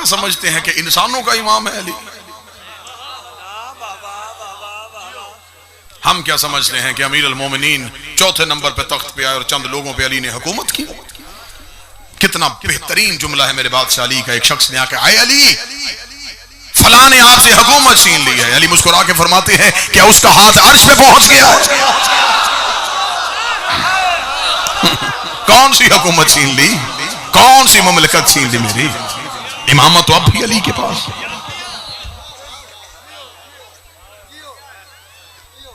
क्या समझते हैं कि इंसानों का इमाम है अली? हम क्या समझते हैं कि अमीर अल मोमिनीन चौथे नंबर पे तख्त पे आए और चंद लोगों पे अली ने हुकूमत की? कितना बेहतरीन जुमला है मेरे बादशाह अली का। एक शख्स ने आके, आए अली, फलां ने आपसे हुकूमत छीन ली है। अली मुस्कुरा के फरमाते हैं, क्या उसका हाथ अर्श पे पहुंच गया है? कौन सी हुकूमत छीन ली? कौन सी ममलकत छीन ली मेरी? इमामत तो अब भी अली के पास।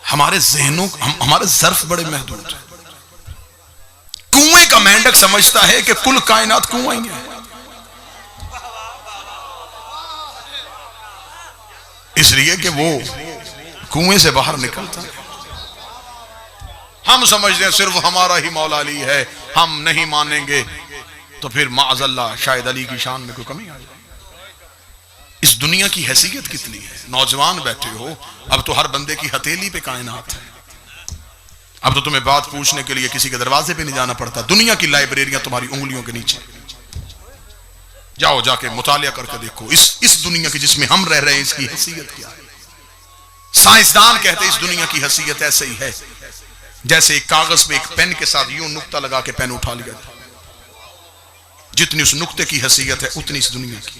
हमारे जहनों, हमारे ज़र्फ बड़े महदूद हैं। कुएं का मेंढक समझता है कि कुल कायनात कुआं ही है, इसलिए कि वो कुएं से बाहर निकलता है। हम समझते हैं सिर्फ हमारा ही मौला अली है, हम नहीं मानेंगे तो फिर माअज़ल्लाह शायद अली की शान में कोई कमी आ जाए। इस दुनिया की हैसियत कितनी है। नौजवान बैठे हो, अब तो हर बंदे की हथेली पे कायनात है। अब तो तुम्हें बात पूछने के लिए किसी के दरवाजे पे नहीं जाना पड़ता। दुनिया की लाइब्रेरियां तुम्हारी उंगलियों के नीचे। जाओ जाके मुतालिया करके देखो इस दुनिया की जिसमें हम रह रहे हैं, इसकी हैसियत क्या है। साइंसदान कहते हैं इस दुनिया की हैसियत ऐसे ही है जैसे एक कागज में एक पेन के साथ यूं नुक्ता लगा के पेन उठा लिया। जितनी उस नुक्ते की हैसियत है उतनी इस दुनिया की।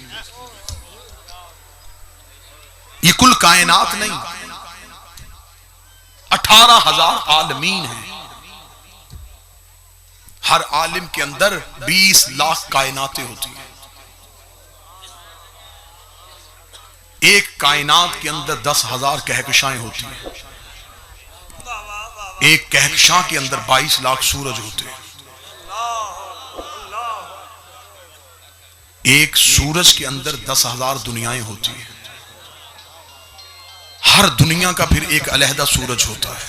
ये कुल कायनात नहीं, 18,000 आलमीन हैं। हर आलिम के अंदर 20 लाख कायनातें होती हैं। एक कायनात के अंदर 10,000 कहकशाएं होती हैं। एक कहकशां के अंदर 22 लाख सूरज होते हैं। एक सूरज के अंदर 10,000 दुनियाएं होती हैं। हर दुनिया का फिर एक अलहदा सूरज होता है।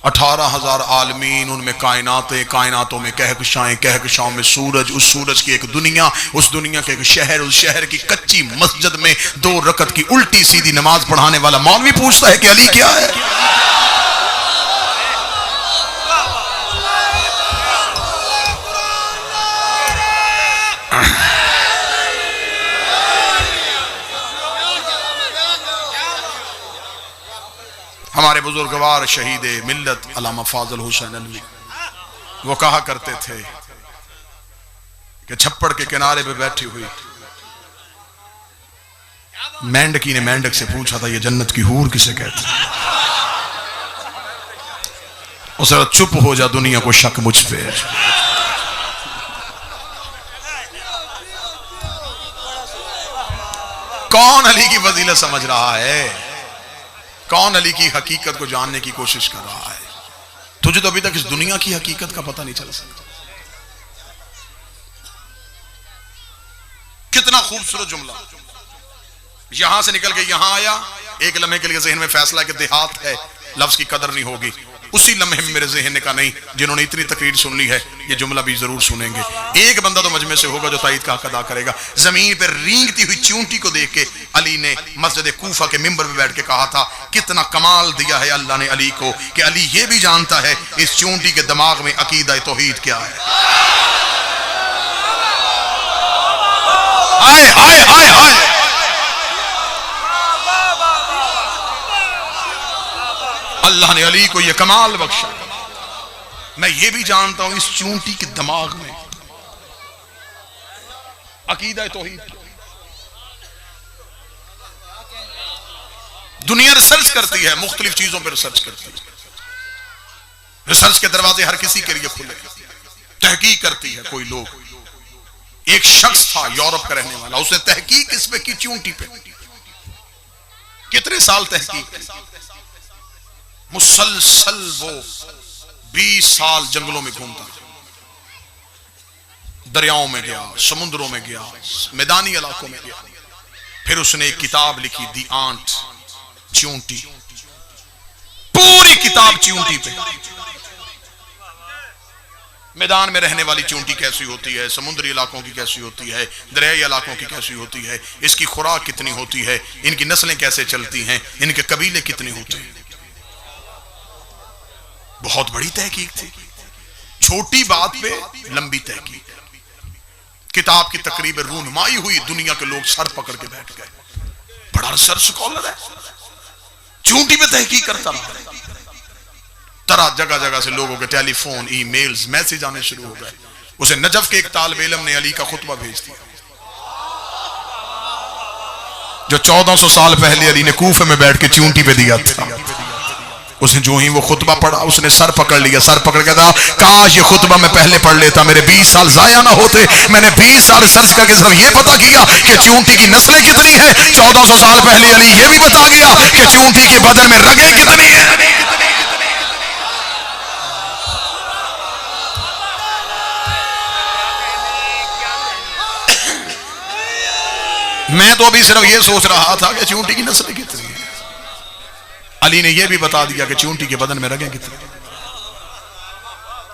18,000 आलमीन, उनमें कायनातें, कायनातों में कहकशाएं, कहकशाओं में सूरज, उस सूरज की एक दुनिया, उस दुनिया के एक शहर, उस शहर की कच्ची मस्जिद में 2 रकत की उल्टी सीधी नमाज पढ़ाने वाला मौलवी पूछता है कि अली क्या है? हमारे बुजुर्गवार शहीद मिल्लत अल्लामा फाज़िल हुसैन अलवी, वो कहा करते थे कि छप्पड़ के किनारे पे बैठी हुई मेंढकी ने मेंढक से पूछा था, ये जन्नत की हूर किसे कहते हैं? उसे चुप हो जा, दुनिया को शक मुझ पे। कौन अली की फजीलत समझ रहा है? कौन अली की हकीकत को जानने की कोशिश कर रहा है? तुझे तो अभी तक इस दुनिया की हकीकत का पता नहीं चल सकता। कितना खूबसूरत जुमला। यहां से निकल के यहां आया, एक लम्हे के लिए जहन में फैसला कि देहात है, लफ्ज की कदर नहीं होगी। उसी लम्हे में मेरे जहन ने कहा नहीं, जिन्होंने इतनी तकरीर सुन ली है ये जुमला भी जरूर सुनेंगे। एक बंदा तो मजमे से होगा जो ताईद का हक अदा करेगा। जमीन पर रेंगती हुई चूंटी को देख के अली ने मस्जिद कूफा के मिंबर में बैठ के कहा था, कितना कमाल दिया है अल्लाह ने अली को कि अली ये भी जानता है इस चूंटी के दिमाग में अकीदा तौहीद क्या है। हाय हाय हाय हाय, अल्लाह ने अली को यह कमाल बख्शा। मैं ये भी जानता हूं इस चूंटी के दिमाग में अकीदा तौहीद। दुनिया रिसर्च करती है, मुख्तलिफ चीजों पर रिसर्च करती है। रिसर्च के दरवाजे हर किसी के लिए खुले। तहकीक करती है कोई लोग। एक शख्स था यूरोप का रहने वाला, उसने तहकीक इस पे की चूंटी पे। कितने साल तहकीक, मुसलसल वो 20 साल जंगलों में घूमता, दरियाओं में गया, समुद्रों में गया, मैदानी इलाकों में गया। फिर उसने एक किताब लिखी, दी आंट, चूंटी। पूरी किताब चूंटी पे। मैदान में रहने वाली चूंटी कैसी होती है, समुद्री इलाकों की कैसी होती है, दरियाई इलाकों की कैसी होती है, इसकी खुराक कितनी होती है, इनकी नस्लें कैसे चलती हैं, इनके कबीले कितने होते हैं। बहुत बड़ी तहकीक थी। छोटी बात पे लंबी तहकीक। किताब की तकरीब रूनुमाई हुई, दुनिया के लोग सर पकड़ के बैठ गए। बड़ा सर स्कॉलर है, चूंटी पे तहकीक करता रहा। तरह जगह जगह से लोगों के टेलीफोन, ईमेल्स, मैसेज आने शुरू हो गए। उसे नजफ के एक तालिब इल्म ने अली का खुतबा भेज दिया, जो 1400 साल पहले अली ने कूफे में बैठ के चूंटी पे दिया था। उसने जो ही वो खुतबा पढ़ा, उसने सर पकड़ लिया, सर पकड़ के कहा, काश ये खुतबा मैं पहले पढ़ लेता, मेरे 20 साल जाया ना होते। मैंने 20 साल सर्च करके सिर्फ ये पता किया कि चूंटी की नस्लें कितनी है। 1400 साल पहले अली ये भी बता गया कि चूंटी के बदन में रगें कितनी है। मैं तो अभी सिर्फ ये सोच रहा था कि चूंटी की नस्लें कितनी है। अली ने यह भी बता दिया कि चूंटी के बदन में रगें कितनी।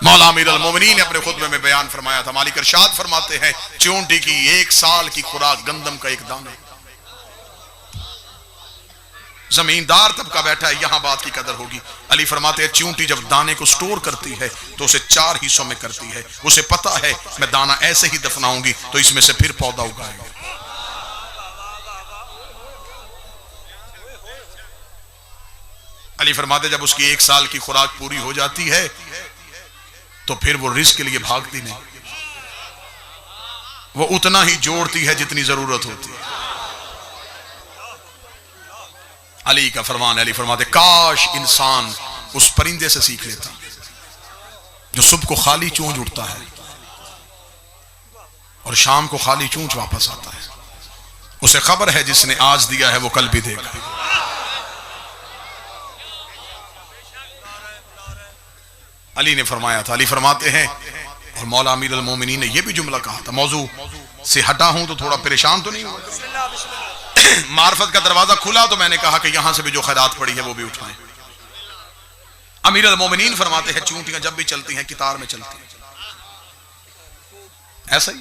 मौला अमीर अल मोमिनीन ने अपने खुतबे में बयान फरमाया था, मालिक इरशाद फरमाते हैं, चूंटी की 1 साल की खुराक गंदम का एक दाना। जमींदार तबका बैठा है, यहां बात की कदर होगी। अली फरमाते हैं, चूंटी जब दाने को स्टोर करती है तो उसे 4 हिस्सों में करती है। उसे पता है मैं दाना ऐसे ही दफनाऊंगी तो इसमें से फिर पौधा उगाएगा। अली फरमाते जब उसकी 1 साल की खुराक पूरी हो जाती है तो फिर वो रिस्क के लिए भागती नहीं, वो उतना ही जोड़ती है जितनी जरूरत होती है। अली का फरमान, अली फरमाते काश इंसान उस परिंदे से सीख लेता जो सुबह को खाली चोंच उठता है और शाम को खाली चोंच वापस आता है। उसे खबर है जिसने आज दिया है वो कल भी देगा। अली ने फरमाया था, अली फरमाते हैं, और मौला अमीर अल मोमिनीन ने यह भी जुमला कहा था, मौजू से हटा हूं तो थोड़ा परेशान तो नहीं हुआ। मार्फत का दरवाजा खुला तो मैंने कहा कि यहां से भी जो खैरात पड़ी है वो भी उठाएं। अमीर अल मोमिनीन फरमाते हैं, चूंटियां जब भी चलती हैं कितार में चलती हैं। ऐसा ही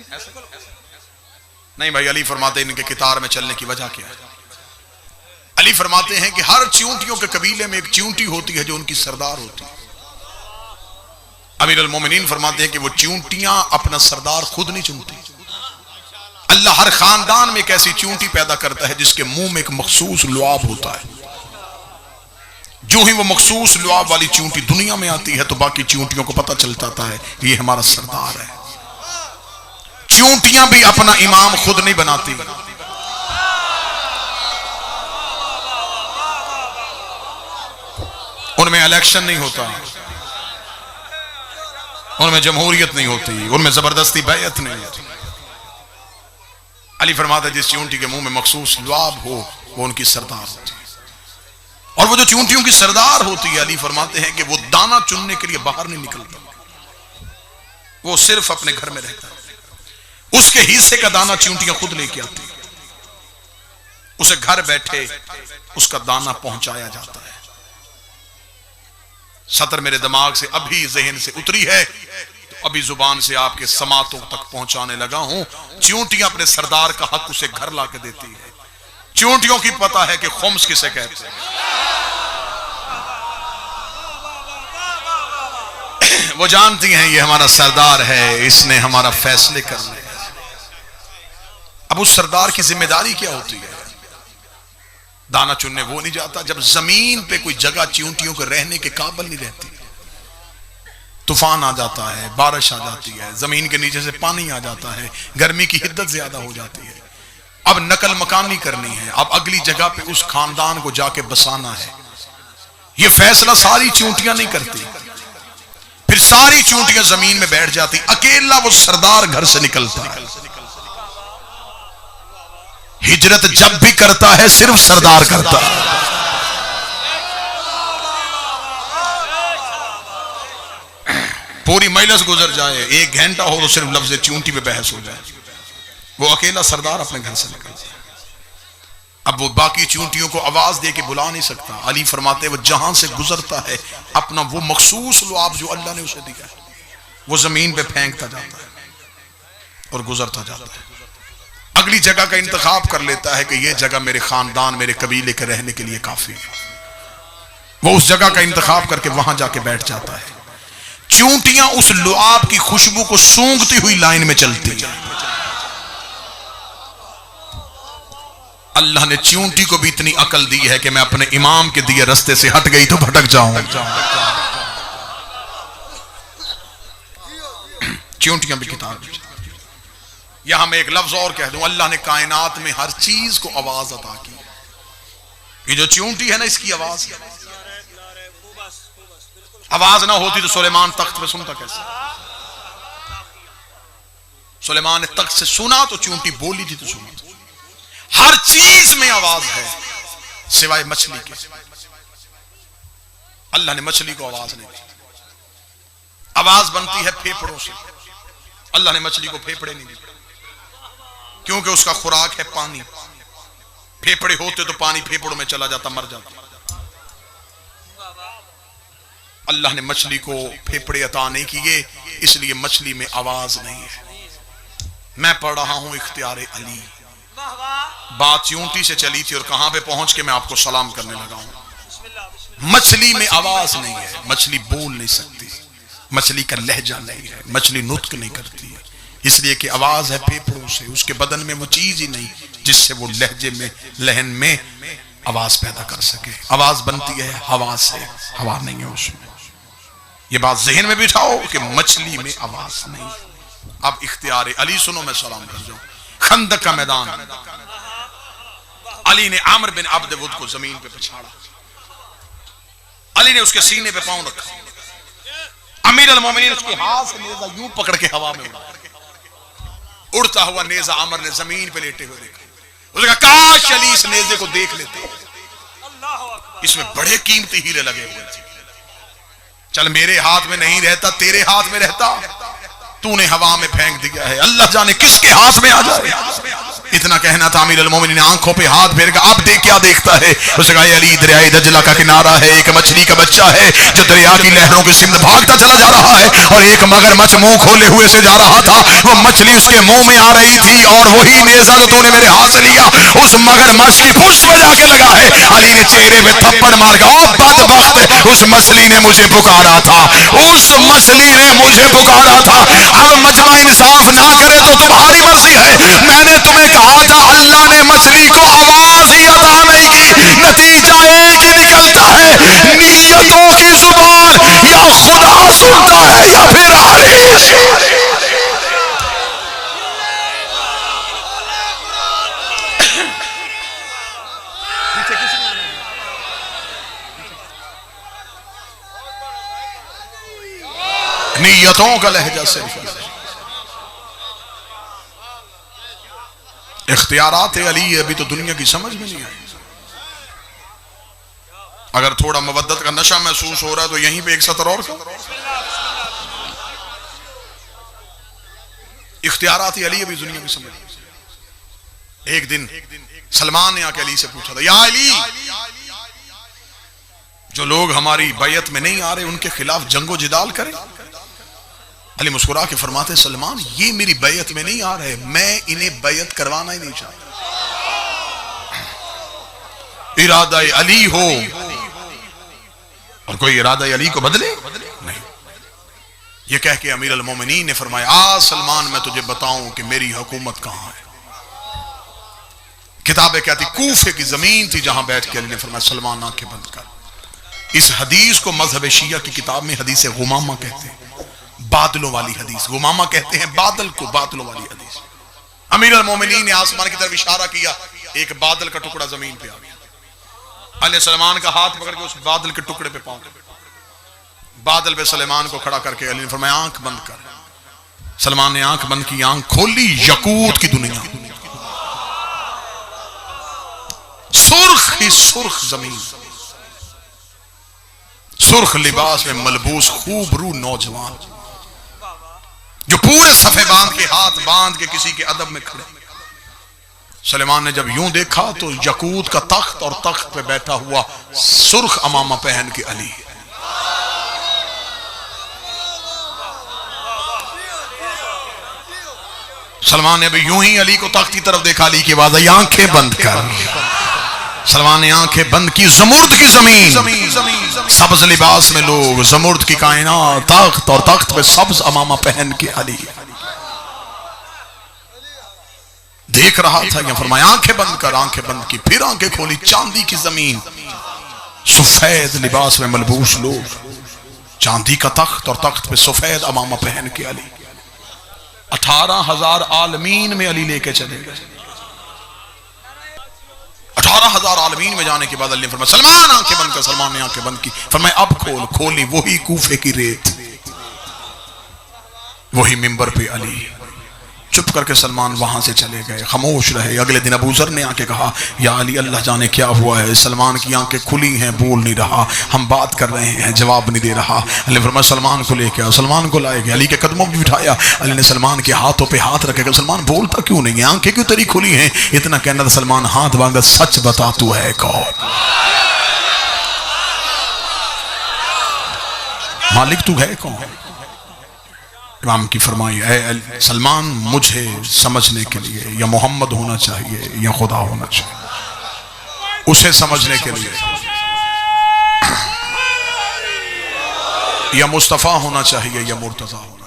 नहीं भाई, अली फरमाते हैं इनके कितार में चलने की वजह क्या है। अली फरमाते हैं कि हर चूंटियों के कबीले में एक चूंटी होती है जो उनकी सरदार होती है। अमीर अल मोमिनीन फरमाते हैं कि वो चूंटियां अपना सरदार खुद नहीं चुनती। अल्लाह हर खानदान में एक ऐसी चूंटी पैदा करता है जिसके मुंह में एक मखसूस लुआब होता है। जो ही वो मखसूस लुआब वाली चूंटी दुनिया में आती है तो बाकी चूंटियों को पता चल जाता है ये हमारा सरदार है। चूंटियां भी अपना इमाम खुद नहीं बनाती, उनमें इलेक्शन नहीं होता, उनमें जमहूरियत नहीं होती, उनमें जबरदस्ती बैयत नहीं होती। अली फरमाता है जिस चूंटी के मुंह में मखसूस लुआब हो वो उनकी सरदार होती है। और वो जो चूंटियों की सरदार होती है, अली फरमाते हैं कि वो दाना चुनने के लिए बाहर नहीं निकलता, वो सिर्फ अपने घर में रहता है। उसके हिस्से का दाना चूंटियां खुद लेके आती है, उसे घर बैठे उसका दाना पहुंचाया जाता है। सतर मेरे दिमाग से अभी जहन से उतरी है तो अभी जुबान से आपके समातों तक पहुंचाने लगा हूं। चूंटियां अपने सरदार का हक उसे घर लाके देती है। चूंटियों की पता है कि खुम्स किसे कहते हैं। वो जानती हैं ये हमारा सरदार है, इसने हमारा फैसले करने हैं। अब उस सरदार की जिम्मेदारी क्या होती है? दाना चुनने वो नहीं जाता जब जमीन पे कोई जगह चूंटियों के रहने के काबिल नहीं रहती। तूफान आ जाता है, बारिश आ जाती है, जमीन के नीचे से पानी आ जाता है, गर्मी की हिद्दत ज्यादा हो जाती है। अब नकल मकानी करनी है, अब अगली जगह पे उस खानदान को जाके बसाना है। ये फैसला सारी चूंटियां नहीं करती, फिर सारी चूंटियां जमीन में बैठ जाती, अकेला वो सरदार घर से निकलता है। हिजरत जब भी करता है सिर्फ सरदार करता है। पूरी मजलिस गुजर जाए, 1 घंटा हो तो सिर्फ लफ्ज़ चूंटी पे बहस हो जाए, वो अकेला सरदार अपने घर से निकलता है। अब वो बाकी चूंटियों को आवाज दे के बुला नहीं सकता। अली फरमाते वो जहां से गुजरता है अपना वो मखसूस लुआब जो अल्लाह ने उसे दिया है वो जमीन पे फेंकता जाता है और गुजरता जाता है। अगली जगह का इंतखाब कर लेता है कि यह जगह मेरे खानदान मेरे कबीले के रहने के लिए काफी है। वो उस जगह का इंतखाब करके वहां जाके बैठ जाता है। चूंटियां उस लुआब की खुशबू को सूंघती हुई लाइन में चलती हैं। अल्लाह ने चींटी को भी इतनी अकल दी है कि मैं अपने इमाम के दिए रास्ते से हट गई तो भटक जाऊं। चींटियां भी किताब। यहां मैं एक लफ्ज और कह दूं, अल्लाह ने कायनात में हर चीज को आवाज अता की। ये जो चींटी है ना, इसकी आवाज है। आवाज ना होती तो सुलेमान तख्त पे सुनता कैसे? सुलेमान ने तख्त से सुना तो चींटी बोली थी तो सुना। हर चीज में आवाज है सिवाय मछली के। अल्लाह ने मछली को आवाज नहीं दी। आवाज बनती है फेफड़ों से। अल्लाह ने मछली को फेफड़े नहीं दिए, क्योंकि उसका खुराक है पानी। फेफड़े होते तो पानी फेफड़ों में चला जाता, मर जाता। अल्लाह ने मछली को फेफड़े अता नहीं किए, इसलिए मछली में आवाज नहीं है। मैं पढ़ रहा हूं इख्तियार अली। बात चींटी से चली थी और कहां पे पहुंच के मैं आपको सलाम करने लगा हूं। मछली में आवाज नहीं है, मछली बोल नहीं सकती, मछली का लहजा नहीं है, मछली नुत्क नहीं करती है, इसलिए कि आवाज है फेफड़ों से। उसके बदन में वो चीज ही नहीं जिससे वो लहजे में, लहन में आवाज पैदा कर सके। आवाज बनती है हवा से, हवा नहीं है उसमें। ये बात ज़हन में बिठाओ कि मछली में आवाज नहीं। अब इख्तियार अली सुनो, मैं सलाम कर जाऊं। खंदक का मैदान, अली ने आमिर बिन अब्द वुद को जमीन पे पछाड़ा। अली ने उसके सीने पे पांव रखा। अमीर अल मोमिनीन उसके हाथ से नेज़ा यूं पकड़ के हवा में उड़ा। उड़ता हुआ नेज़ा आमिर ने जमीन पे लेटे हुए देखा। उसने कहा काश अली इस नेज़े को देख लेते, इसमें बड़े कीमती हीरे लगे हुए थे। चल मेरे हाथ में नहीं रहता, तेरे हाथ में रहता, तूने हवा में फेंक दिया है, अल्लाह जाने किसके हाथ में आ जाए। इतना कहना था। अमीर अल मोमिनीन ने आंखों पे हाथ फेर कर अब देख क्या देखता है। उसने कहा अली दरियाए दजला का किनारा है, एक मछली का बच्चा है जो दरिया की लहरों की सिमत भागता चला जा रहा है, और एक मगरमच्छ मुंह खोले हुए से जा रहा था। वो मछली उसके मुंह में आ रही थी, और वही नेज़ा जो तूने मेरे हाथ से लिया उस मगरमच्छ की पुष्ट में जाके लगा है। अली ने चेहरे पे थप्पड़ मार के, ओ बदबख्त, उस मछली ने मुझे पुकारा था, उस मछली ने मुझे पुकारा था। अब मजमा इंसाफ ना करे तो तुम्हारी मर्जी है। मैंने तुम्हें कहा था अल्लाह ने मछली को आवाज ही अता नहीं की। नतीजा एक ही निकलता है, नीयतों की जुबान या खुदा सुनता है या फिर हारिस। नीयतों का लहजा सिर्फ इख्तियारात अली अभी तो दुनिया की समझ में नहीं आई। अगर थोड़ा मवद्दत का नशा महसूस हो रहा है तो यहीं पे एक सतर और इख्तियारात अली अभी दुनिया की समझ में। एक दिन सलमान ने आके अली से पूछा था, या अली, जो लोग हमारी बैयत में नहीं आ रहे उनके खिलाफ जंगो जिदाल करें। अली मुस्कुरा के फरमाते, सलमान ये मेरी बैयत में नहीं आ रहे, मैं इन्हें बैयत करवाना ही नहीं चाहता। इरादा अली हो और कोई इरादा अली को बदले नहीं। ये कह के अमीर अल मोमिनीन ने फरमाया, आ सलमान मैं तुझे बताऊं कि मेरी हुकूमत कहां है। किताबें कहती कूफे की जमीन थी जहां बैठ के अली ने फरमाया, सलमान आंखें बंद कर। इस हदीस को मजहब शिया की किताब में हदीस गुमामा कहते हैं, बादलों वाली हदीस। गुमामा कहते हैं बादल को, बादलों वाली हदीस। अमीर अल मोमिनीन ने आसमान की तरफ इशारा किया, एक बादल का टुकड़ा जमीन पे आ गया। अली सलमान का हाथ पकड़ के उस बादल के टुकड़े पे पांव, बादल पे सलेमान को खड़ा करके अली ने फरमाया आंख बंद कर। सलमान ने आंख बंद की, आंख खोली, यकूत की दुनिया, सुर्ख ही सुर्ख जमीन, सुर्ख लिबास में मलबूस खूबरू नौजवान जो पूरे सफे बांध के, हाथ बांध के किसी के अदब में खड़े। सलेमान ने जब यूं देखा तो यकूत का तख्त, और तख्त पे बैठा हुआ सुर्ख अमामा पहन के अली। सलमान ने अभी यूं ही अली को तख्त की तरफ देखा, अली की आवाज आई आंखें बंद कर। सलमान ने आंखें बंद की, जमुर्द की जमीन, सब्ज लिबास में लोग, जमुर्द की कायनात, तख्त, और तख्त पे सब्ज अमामा पहन के अली। देख रहा था, या फरमाया आंखें बंद कर, आंखें बंद की, फिर आंखें खोली, चांदी की जमीन, सफेद लिबास में मलबूस लोग, चांदी का तख्त और तख्त पे सफेद अमामा पहन के अली 18,000 आलमीन में अली लेके चले गए। 18,000 आलमीन में जाने के बाद अली ने फरमाया सलमान आंखें बंद कर। सलमान ने आंखें बंद की, फरमाया अब खोल। खोली, वही कूफे की रेत, वही मिंबर पे अली। चुप करके सलमान वहां से चले गए, खामोश रहे। अगले दिन अबू ज़र ने आके कहा या अली अल्लाह जाने क्या हुआ है, सलमान की आंखें खुली हैं, बोल नहीं रहा, हम बात कर रहे हैं, जवाब नहीं दे रहा। अली फरमाया सलमान को लेके आओ। सलमान को लाए गए, अली के कदमों में बिठाया। अली ने सलमान के हाथों पे हाथ रखे, सलमान बोलता क्यों नहीं है, आंखें क्यों तेरी खुली हैं? इतना कहना था, सलमान हाथ मांगा, सच बता तू है कौन, मालिक तू है कौन? इमाम की फरमाई है सलमान मुझे समझने के लिए या मोहम्मद होना चाहिए या खुदा होना चाहिए। उसे समझने के लिए या मुस्तफ़ा होना चाहिए या मुर्तज़ा होना